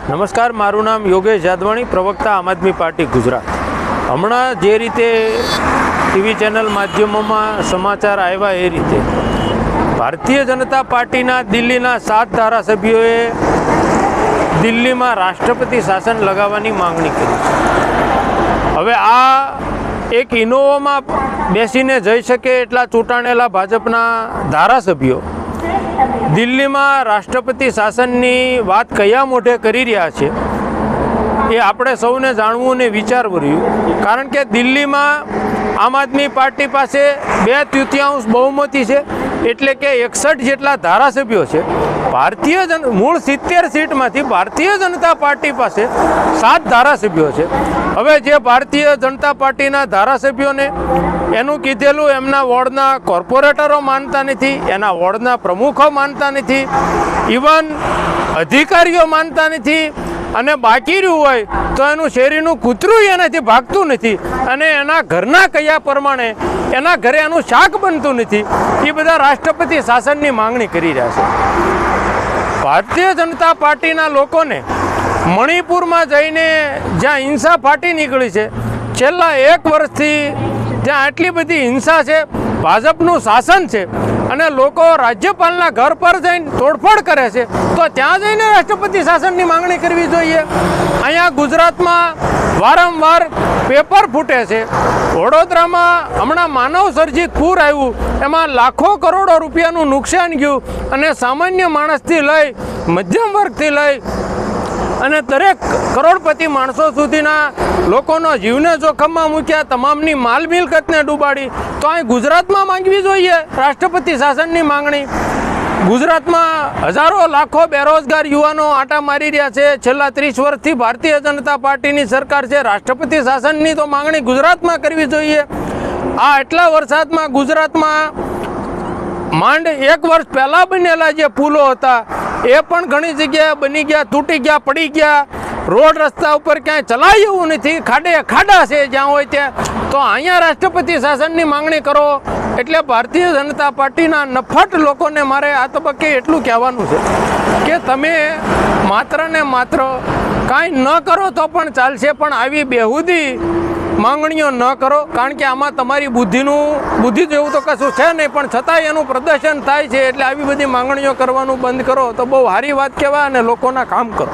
નમસ્કાર, મારું નામ યોગેશ જાદવાણી, પ્રવક્તા આમ આદમી પાર્ટી ગુજરાત. હમણાં જે રીતે ટીવી ચેનલ માધ્યમોમાં સમાચાર આવ્યા એ રીતે ભારતીય જનતા પાર્ટીના દિલ્હીના 7 ધારાસભ્યોએ દિલ્હીમાં રાષ્ટ્રપતિ શાસન લગાવવાની માંગણી કરી છે. હવે આ એક ઇનોવામાં બેસીને જઈ શકે એટલા ચૂંટાણેલા ભાજપના ધારાસભ્યો દિલ્હીમાં રાષ્ટ્રપતિ શાસનની વાત કયા મોઢે કરી રહ્યા છે એ આપણે સૌને જાણવું અને વિચારવું રહ્યું. કારણ કે દિલ્હીમાં આમ આદમી પાર્ટી પાસે 2/3 બહુમતી છે, એટલે કે 61 જેટલા ધારાસભ્યો છે. મૂળ 70 સીટમાંથી ભારતીય જનતા પાર્ટી પાસે 7 ધારાસભ્યો છે. હવે જે ભારતીય જનતા પાર્ટીના ધારાસભ્યોને એનું કીધેલું એમના વોર્ડના કોર્પોરેટરો માનતા નથી, એના વોર્ડના પ્રમુખો માનતા નથી, ઇવન અધિકારીઓ માનતા નથી, અને બાકી રહ્યું હોય તો એનું શેરીનું કૂતરું એનાથી ભાગતું નથી, અને એના ઘરના કયા પ્રમાણે એના ઘરે એનું શાક બનતું નથી. એ બધા રાષ્ટ્રપતિ શાસનની માંગણી કરી રહ્યા છે. ભારતીય જનતા પાર્ટીના લોકોને મણિપુરમાં જઈને જ્યાં હિંસા ફાટી નીકળી છે, છેલ્લા 1 વર્ષથી જ્યાં આટલી બધી હિંસા છે, ભાજપનું શાસન છે અને લોકો રાજ્યપાલના ઘર પર જઈને તોડફોડ કરે છે, તો ત્યાં જઈને રાષ્ટ્રપતિ શાસનની માંગણી કરવી જોઈએ. અહીંયા ગુજરાતમાં વારંવાર પેપર ફૂટે છે. વડોદરામાં હમણાં માનવ સર્જિત પૂર આવ્યું, એમાં લાખો કરોડો રૂપિયાનું નુકસાન ગયું, અને સામાન્ય માણસથી લઈ મધ્યમ વર્ગથી લઈ અને દરેક કરોડપતિ માણસો સુધીના લોકોનો જીવને જોખમમાં મૂક્યા, તમામની માલ મિલકતને ડૂબાડી. તો અહીં ગુજરાતમાં માંગવી જોઈએ રાષ્ટ્રપતિ શાસનની માંગણી. ગુજરાતમાં હજારો લાખો બેરોજગાર યુવાનો આંટા મારી રહ્યા છે. છેલ્લા 30 વર્ષથી ભારતીય જનતા પાર્ટીની સરકાર છે. રાષ્ટ્રપતિ શાસનની તો માંગણી ગુજરાતમાં કરવી જોઈએ. આ એટલા વરસાદમાં ગુજરાતમાં માંડ 1 વર્ષ પહેલાં બનેલા જે પુલો હતા એ પણ ઘણી જગ્યાએ બની ગયા, તૂટી ગયા, પડી ગયા. રોડ રસ્તા ઉપર ક્યાંય ચલાય એવું નથી, ખાડા છે જ્યાં હોય ત્યાં. તો અહીંયા રાષ્ટ્રપતિ શાસનની માંગણી કરો. એટલે ભારતીય જનતા પાર્ટીના નફટ લોકોને મારે આ તબક્કે એટલું કહેવાનું છે કે તમે માત્ર ને માત્ર કાંઈ ન કરો તો પણ ચાલશે, પણ આવી બેહુદી માંગણીઓ ન કરો. કારણ કે આમાં તમારી બુદ્ધિ જેવું તો કશું છે નહીં, પણ છતાંય એનું પ્રદર્શન થાય છે. એટલે આવી બધી માંગણીઓ કરવાનું બંધ કરો તો બહુ સારી વાત કહેવાય, અને લોકોના કામ કરો.